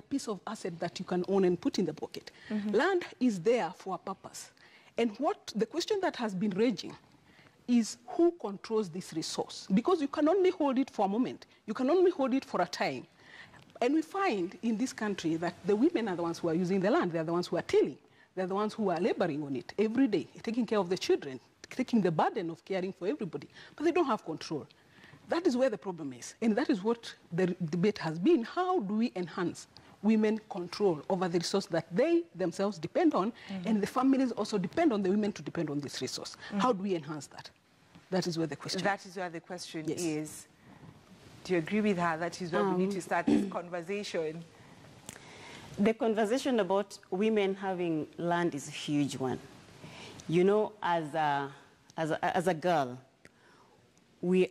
piece of asset that you can own and put in the pocket. Land is there for a purpose. And what the question that has been raging is who controls this resource? Because you can only hold it for a moment. You can only hold it for a time. And we find in this country that the women are the ones who are using the land. They're the ones who are tilling. They're the ones who are laboring on it every day, taking care of the children, taking the burden of caring for everybody. But they don't have control. That is where the problem is. And that is what the debate has been. How do we enhance women control over the resource that they themselves depend on, and the families also depend on the women to depend on this resource? How do we enhance that? That is where the question That is where the question Yes. is. Do you agree with her? That is where we need to start this conversation. The conversation about women having land is a huge one. You know, as a girl,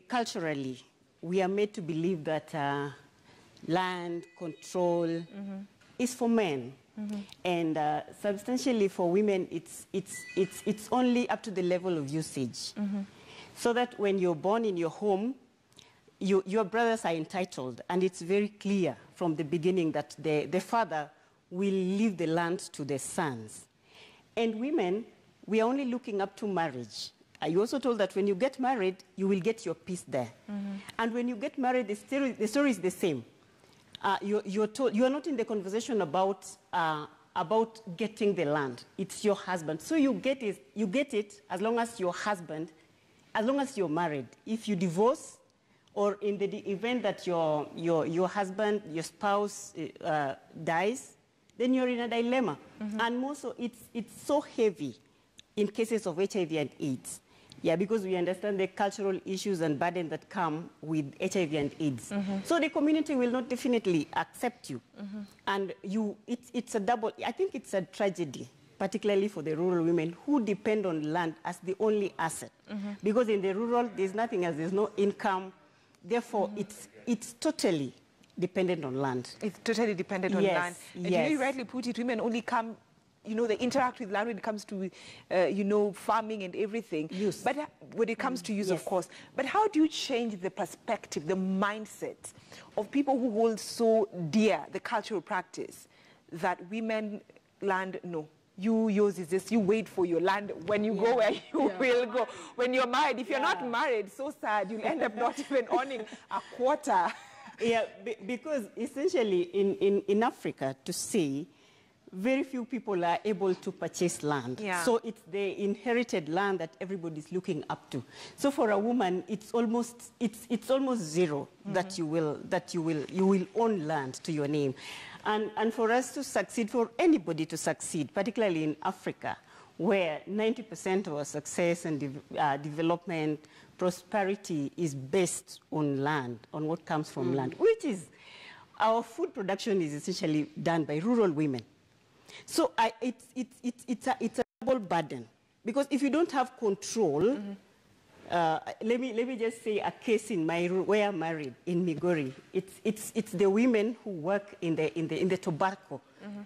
culturally, we are made to believe that land control is for men. And substantially for women, it's only up to the level of usage. So that when you're born in your home, your brothers are entitled, and it's very clear from the beginning that the father will leave the land to the sons. And women, we are only looking up to marriage. You also told that when you get married, you will get your piece there. And when you get married, the story is the same. You're told, you are not in the conversation about getting the land. It's your husband. So you get it as long as your husband, as long as you're married. If you divorce, or in the event that your husband, your spouse dies, then you're in a dilemma. And also, it's so heavy in cases of HIV and AIDS. Yeah, because we understand the cultural issues and burden that come with HIV and AIDS. So the community will not definitely accept you. And it's a double, I think it's a tragedy, particularly for the rural women who depend on land as the only asset. Because in the rural, there's nothing else, there's no income. Therefore, it's totally dependent on land. It's totally dependent on land. And you rightly put it, women only come, you know, they interact with land when it comes to, you know, farming and everything. Use. But when it comes to use, of course. But how do you change the perspective, the mindset of people who hold so dear the cultural practice that women land, no, yours is this, you wait for your land when you go where you will go. When you're married, if you're not married, so sad, you'll end up not even owning a quarter. Yeah, because essentially in Africa, to say, very few people are able to purchase land. So it's the inherited land that everybody's looking up to. So for a woman, it's almost zero that you will own land to your name. And for us to succeed, for anybody to succeed, particularly in Africa, where 90% of our success and development, prosperity is based on land, on what comes from land, which is, our food production is essentially done by rural women. So it's a double burden, because if you don't have control, let me just say a case in my where I'm married in Migori. It's the women who work in the tobacco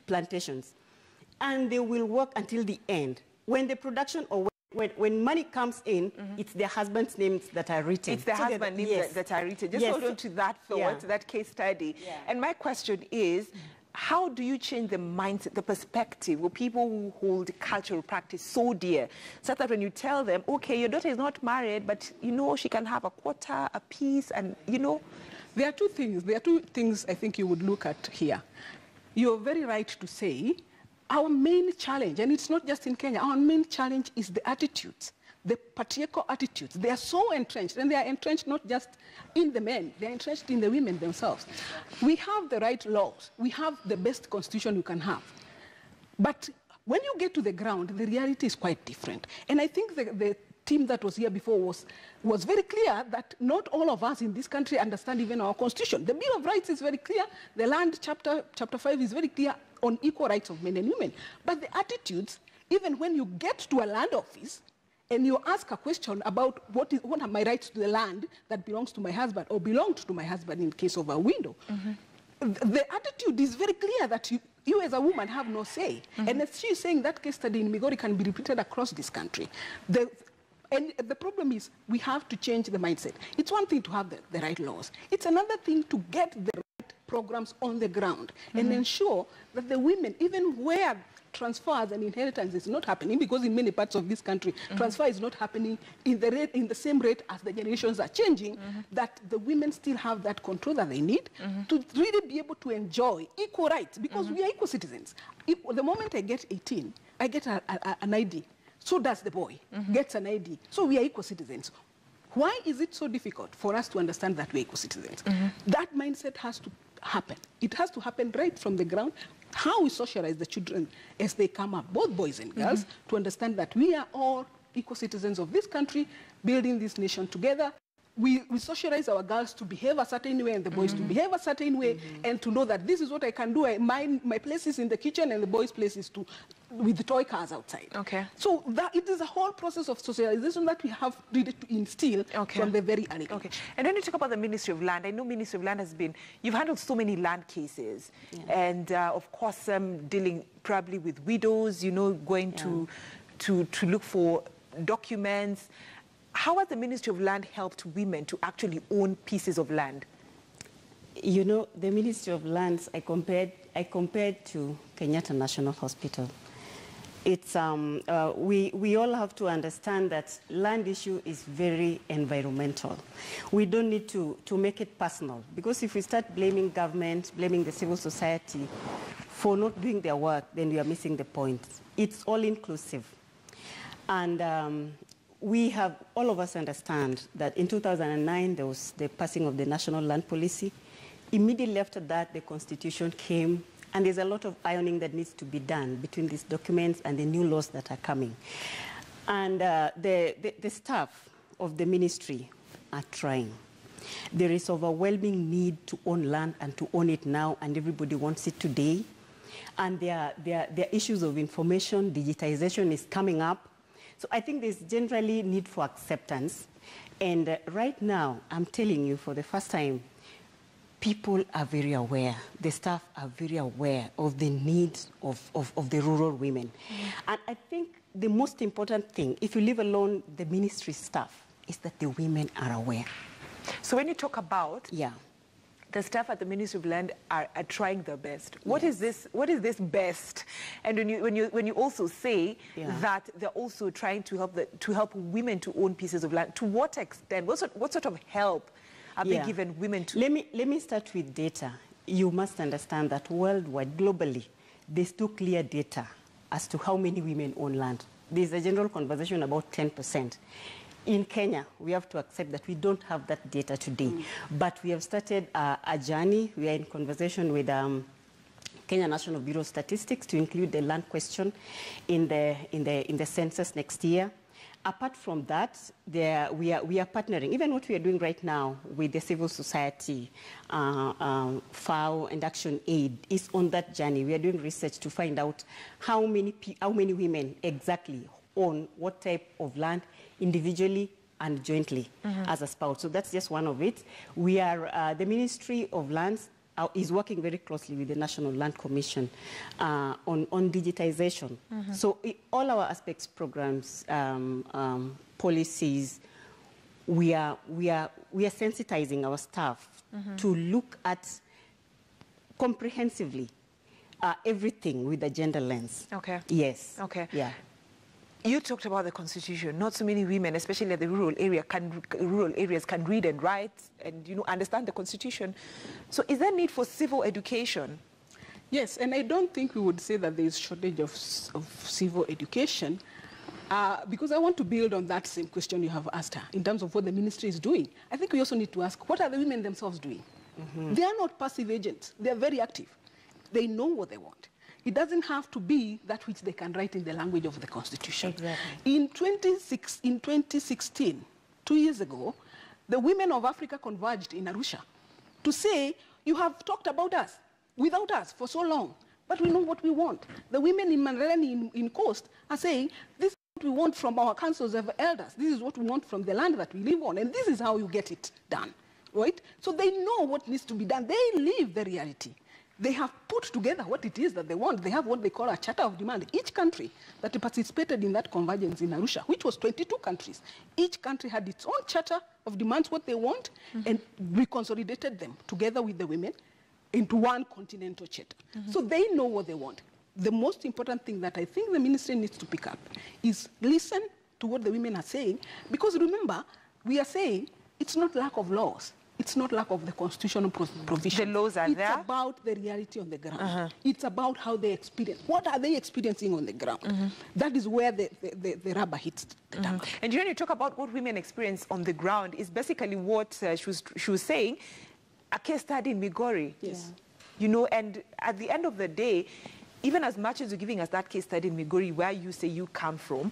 plantations, and they will work until the end. When the production or when money comes in, it's their husband's names that are written. It's the husband's names that are written. Just hold on to that thought, that case study. And my question is, how do you change the mindset, the perspective of people who hold cultural practice so dear, so that when you tell them, okay, your daughter is not married, but you know she can have a quarter, a piece, and you know? There are two things I think you would look at here. You're very right to say our main challenge, and it's not just in Kenya, our main challenge is the attitudes, the patriarchal attitudes. They are so entrenched, and they are entrenched not just in the men, they are entrenched in the women themselves. We have the right laws, we have the best constitution you can have. But when you get to the ground, the reality is quite different. And I think the team that was here before was very clear that not all of us in this country understand even our constitution. The Bill of Rights is very clear, the land chapter 5 is very clear on equal rights of men and women. But the attitudes, even when you get to a land office, and you ask a question about what are my rights to the land that belongs to my husband or belonged to my husband in case of a widow, the attitude is very clear that you as a woman have no say. And as she's saying, that case study in Migori can be repeated across this country. And the problem is we have to change the mindset. It's one thing to have the right laws. It's another thing to get the right programs on the ground and ensure that the women, even where transfers and inheritance is not happening, because in many parts of this country, transfer is not happening in the same rate as the generations are changing, that the women still have that control that they need to really be able to enjoy equal rights, because we are equal citizens. The moment I get 18, I get an ID. So does the boy, gets an ID. So we are equal citizens. Why is it so difficult for us to understand that we're equal citizens? That mindset has to happen. It has to happen right from the ground. How we socialize the children as they come up, both boys and girls, to understand that we are all equal citizens of this country, building this nation together. We socialize our girls to behave a certain way and the boys to behave a certain way, and to know that this is what I can do. My place is in the kitchen and the boys' place is with the toy cars outside. Okay. So that it is a whole process of socialization that we have really to instill from the very early. Okay. And when you talk about the Ministry of Land, I know Ministry of Land has been, you've handled so many land cases, and of course dealing probably with widows, you know, going to look for documents. How has the Ministry of Land helped women to actually own pieces of land? You know, the Ministry of Lands, I compared to Kenyatta National Hospital. It's, we all have to understand that land issue is very environmental. We don't need to make it personal, because if we start blaming government, blaming the civil society for not doing their work, then we are missing the point. It's all inclusive. And we have, all of us understand that in 2009, there was the passing of the National Land Policy. Immediately after that, the Constitution came, and there's a lot of ironing that needs to be done between these documents and the new laws that are coming. And the staff of the ministry are trying. There is overwhelming need to own land and to own it now, and everybody wants it today. And there are issues of information, digitization is coming up. So I think there's generally need for acceptance. And right now, I'm telling you for the first time, people are very aware, the staff are very aware of the needs of the rural women. And I think the most important thing, if you leave alone the ministry staff, is that the women are aware. So when you talk about the staff at the Ministry of Land are trying their best. What is this? What is this best? And when you also say that they're also trying to help women to own pieces of land, to what extent? What sort of help are being given women to? Let me start with data. You must understand that worldwide, globally, there's no clear data as to how many women own land. There's a general conversation about 10%. In Kenya, we have to accept that we don't have that data today. But we have started a journey. We are in conversation with Kenya National Bureau of Statistics to include the land question in the census next year. Apart from that, we are partnering, even what we are doing right now with the civil society, FAO and Action Aid is on that journey. We are doing research to find out how many women exactly own what type of land individually and jointly as a spouse. So that's just one of it. We are, the Ministry of Lands is working very closely with the National Land Commission on digitization. So all our aspects, programs, policies, we are sensitizing our staff to look at comprehensively everything with the gender lens. Okay. Yes. Okay. Yeah. You talked about the Constitution. Not so many women, especially at the rural areas, can read and write and understand the Constitution. So, is there need for civil education? Yes, and I don't think we would say that there is shortage of civil education, because I want to build on that same question you have asked her in terms of what the ministry is doing. I think we also need to ask, what are the women themselves doing? They are not passive agents. They are very active. They know what they want. It doesn't have to be that which they can write in the language of the Constitution. Exactly. In 2016, 2 years ago, the women of Africa converged in Arusha to say, you have talked about us, without us, for so long, but we know what we want. The women in Mandarani in Coast are saying, this is what we want from our councils of elders. This is what we want from the land that we live on, and this is how you get it done, right? So they know what needs to be done. They live the reality. They have put together what it is that they want. They have what they call a charter of demand. Each country that participated in that convergence in Arusha, which was 22 countries, each country had its own charter of demands, what they want, and we consolidated them together with the women, into one continental charter. So they know what they want. The most important thing that I think the ministry needs to pick up is listen to what the women are saying, because remember, we are saying it's not lack of laws. It's not lack of the constitutional provision. The laws are there. It's about the reality on the ground. It's about how they experience. What are they experiencing on the ground? That is where the rubber hits the tamper. And when you talk about what women experience on the ground, is basically what she was saying, a case study in Migori. Yes. You know, and at the end of the day, even as much as you're giving us that case study in Migori, where you say you come from,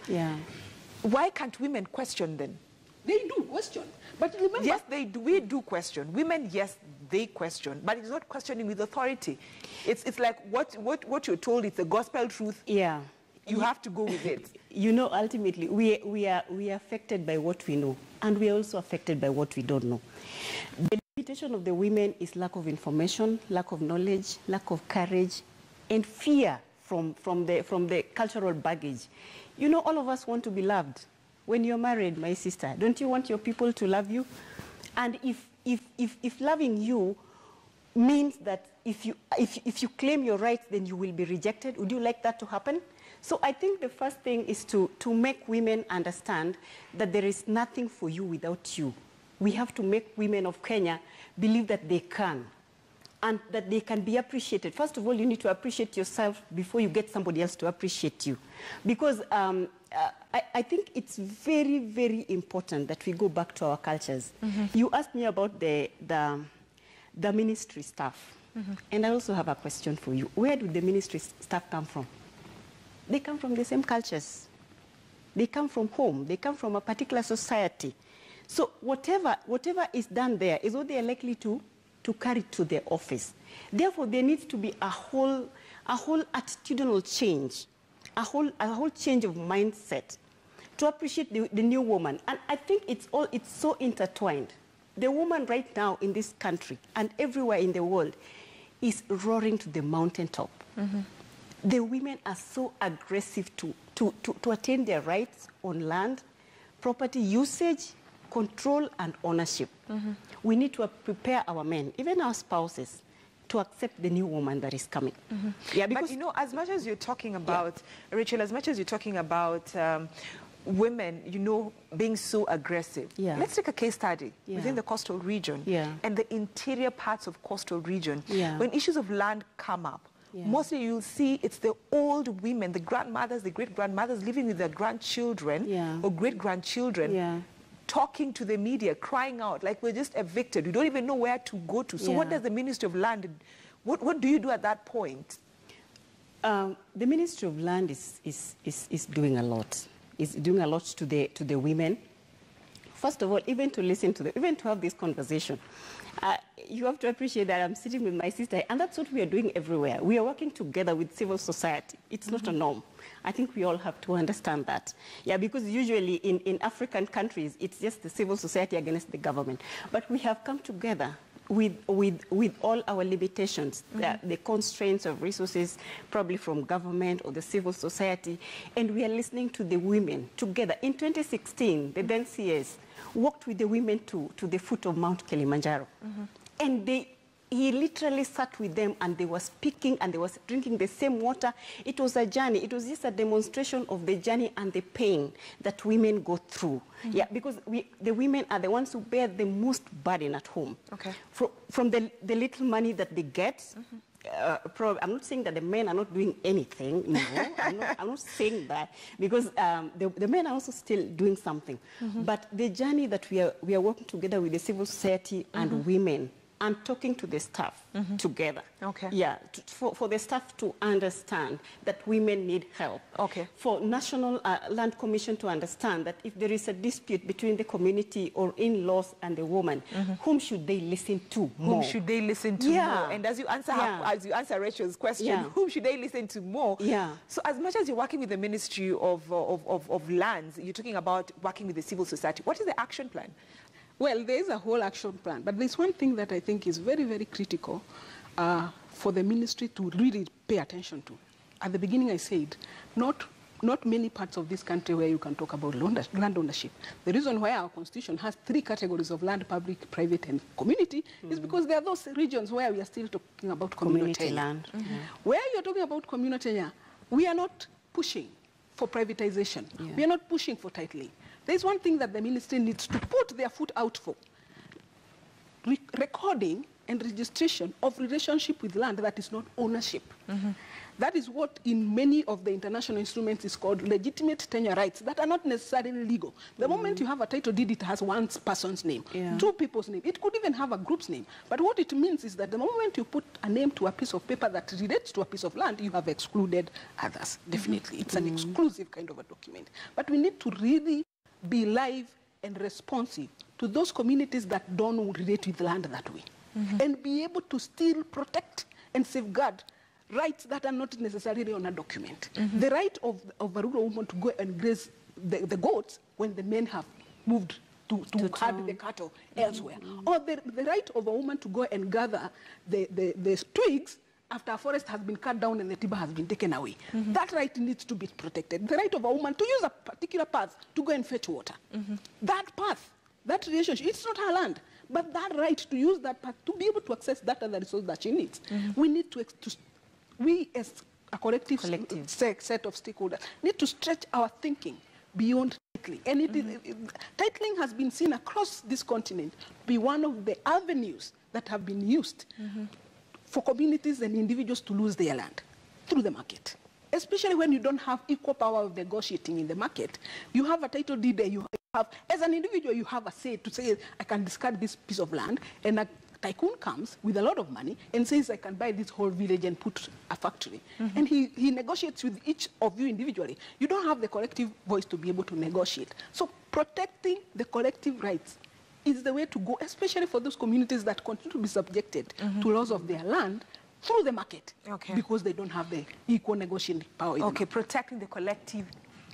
why can't women question then? They do question. But remember, yes, they do. We do question. Women, yes, they question. But it's not questioning with authority. It's like what you're told, it's a gospel truth. Yeah. You have to go with it. You know, ultimately, we are affected by what we know. And we are also affected by what we don't know. The limitation of the women is lack of information, lack of knowledge, lack of courage, and fear from the cultural baggage. You know, all of us want to be loved. When you're married, my sister, don't you want your people to love you? And if loving you means that if you claim your rights, then you will be rejected, would you like that to happen? So I think the first thing is to make women understand that there is nothing for you without you. We have to make women of Kenya believe that they can, and that they can be appreciated. First of all, you need to appreciate yourself before you get somebody else to appreciate you. Because I think it's very, very important that we go back to our cultures. You asked me about the ministry staff. And I also have a question for you. Where do the ministry staff come from? They come from the same cultures. They come from home. They come from a particular society. So whatever is done there is what they are likely to carry to their office. Therefore, there needs to be a whole attitudinal change, a whole change of mindset to appreciate the new woman. And I think it's so intertwined. The woman right now in this country and everywhere in the world is roaring to the mountaintop. The women are so aggressive to attain their rights on land, property usage, control, and ownership. We need to prepare our men, even our spouses, to accept the new woman that is coming. Yeah, because, but you know, as much as you're talking about, Rachel, as much as you're talking about women, you know, being so aggressive, let's take a case study within the coastal region and the interior parts of coastal region. When issues of land come up, mostly you'll see it's the old women, the grandmothers, the great-grandmothers living with their grandchildren or great-grandchildren, talking to the media, crying out, like we're just evicted. We don't even know where to go to. So what does the Ministry of Land, what do you do at that point? The Ministry of Land is doing a lot. It's doing a lot to the women. First of all, even to listen to them, even to have this conversation. You have to appreciate that I'm sitting with my sister, and that's what we are doing everywhere. We are working together with civil society. It's not a norm. I think we all have to understand that. Yeah, because usually in African countries, it's just the civil society against the government. But we have come together with all our limitations, the constraints of resources, probably from government or the civil society, and we are listening to the women together. In 2016, the then CS walked with the women to the foot of Mount Kilimanjaro. And he literally sat with them, and they were speaking, and they were drinking the same water. It was a journey. It was just a demonstration of the journey and the pain that women go through. Yeah, because the women are the ones who bear the most burden at home. From the little money that they get. I'm not saying that the men are not doing anything. No, I'm not saying that, because the men are also still doing something. But the journey that we are working together with the civil society and women, and talking to the staff together. Yeah, for the staff to understand that women need help. For National Land Commission to understand that if there is a dispute between the community or in-laws and the woman, whom should they listen to more? Whom should they listen to more? And as you answer Rachel's question, whom should they listen to more? So as much as you're working with the Ministry of Lands, you're talking about working with the civil society. What is the action plan? Well, there is a whole action plan, but there's one thing that I think is very, very critical for the ministry to really pay attention to. At the beginning, I said, not not many parts of this country where you can talk about land ownership. The reason why our constitution has 3 categories of land: public, private, and community, is because there are those regions where we are still talking about community land. Where you're talking about community, we are not pushing for privatization. We are not pushing for titling. There's one thing that the ministry needs to put their foot out for: recording and registration of relationship with land that is not ownership. That is what in many of the international instruments is called legitimate tenure rights that are not necessarily legal. The moment you have a title deed, it has one person's name, 2 people's name. It could even have a group's name. But what it means is that the moment you put a name to a piece of paper that relates to a piece of land, you have excluded others, definitely. It's an exclusive kind of a document. But we need to really be live and responsive to those communities that don't relate with land that way. And be able to still protect and safeguard rights that are not necessarily on a document. The right of a rural woman to go and graze the goats when the men have moved to herd the cattle elsewhere. Or the right of a woman to go and gather the twigs after a forest has been cut down and the timber has been taken away. That right needs to be protected. The right of a woman to use a particular path to go and fetch water. That path, that relationship, it's not her land. But that right to use that path, to be able to access that other resource that she needs, we need we as a collective set of stakeholders need to stretch our thinking beyond titling. And titling has been seen across this continent to be one of the avenues that have been used for communities and individuals to lose their land through the market. Especially when you don't have equal power of negotiating in the market. You have a title deed there, you have, as an individual, you have a say to say, I can discard this piece of land, and a tycoon comes with a lot of money and says, I can buy this whole village and put a factory. And he negotiates with each of you individually. You don't have the collective voice to be able to negotiate. So protecting the collective rights is the way to go, especially for those communities that continue to be subjected to loss of their land through the market, because they don't have the equal negotiating power. Protecting the collective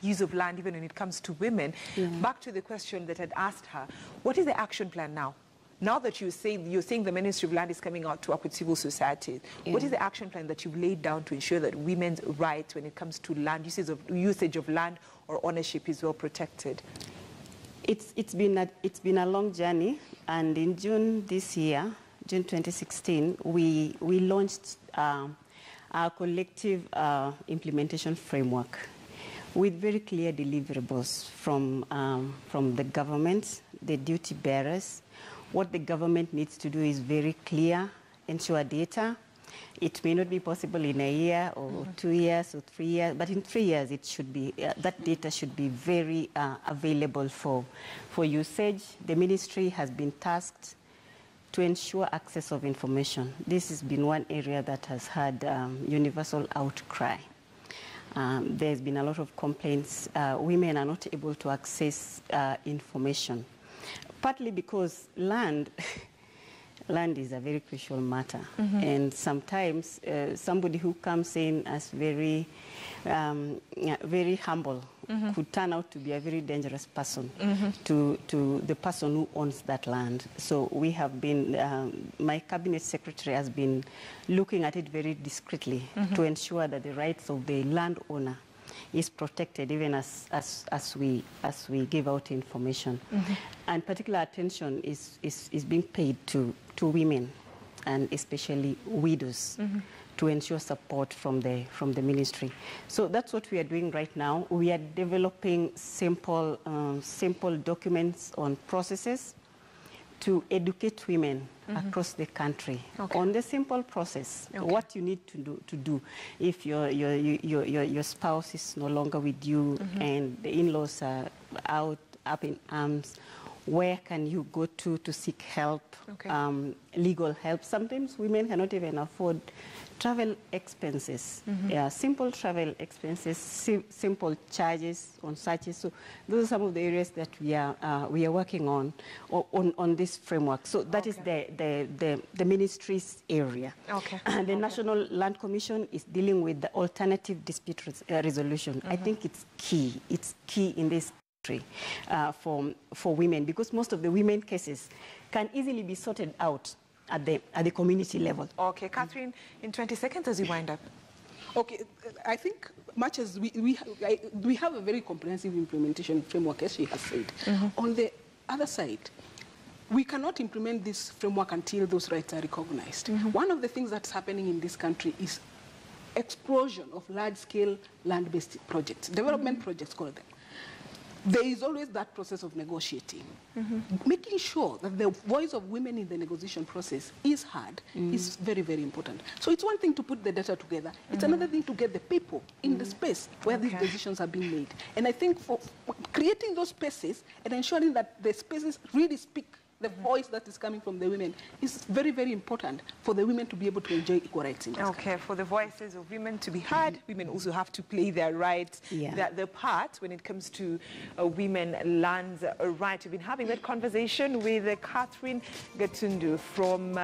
use of land, even when it comes to women. Back to the question that I'd asked her, what is the action plan now? Now that you're saying the Ministry of Land is coming out to work with civil society, what is the action plan that you've laid down to ensure that women's rights when it comes to land, usage of land or ownership is well protected? It's been a long journey, and in June this year, June 2016, we launched our collective implementation framework with very clear deliverables from the government, the duty bearers. What the government needs to do is very clear, ensure data. It may not be possible in a year or 2 years or 3 years, but in 3 years it should be, that data should be very available for usage. The ministry has been tasked to ensure access of information. This has been one area that has had universal outcry. There's been a lot of complaints. Women are not able to access information, partly because land is a very crucial matter. And sometimes somebody who comes in as very humble could turn out to be a very dangerous person to the person who owns that land. So we have been, my cabinet secretary has been looking at it very discreetly to ensure that the rights of the landowner is protected even as we give out information. And particular attention is being paid to women, and especially widows, to ensure support from the ministry. So that's what we are doing right now. We are developing simple documents on processes to educate women across the country on the simple process, what you need to do if your spouse is no longer with you and the in-laws are up in arms. Where can you go to seek help, legal help? Sometimes women cannot even afford travel expenses, simple travel expenses, simple charges on searches. So those are some of the areas that we are working on this framework. So that is the ministry's area. And the National Land Commission is dealing with the alternative dispute resolution. I think it's key. It's key in this for women, because most of the women cases can easily be sorted out at the community level. Catherine, in 20 seconds as we wind up. Okay, I think much as we have a very comprehensive implementation framework, as she has said. On the other side, we cannot implement this framework until those rights are recognized. One of the things that's happening in this country is explosion of large-scale land-based projects, development projects, call them. There is always that process of negotiating. Making sure that the voice of women in the negotiation process is heard is very, very important. So it's one thing to put the data together. It's another thing to get the people in the space where these decisions are being made. And I think for creating those spaces and ensuring that the spaces really speak the voice that is coming from the women is very, very important for the women to be able to enjoy equal rights in this country. For the voices of women to be heard, women also have to play their rights, their part when it comes to women lands right. We've been having that conversation with Catherine Gatundu from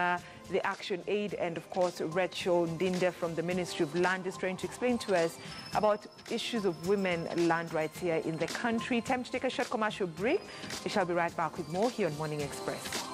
the Action Aid and, of course, Rachel Ndinde from the Ministry of Land, just trying to explain to us about issues of women land rights here in the country. Time to take a short commercial break. We shall be right back with more here on Morning Express.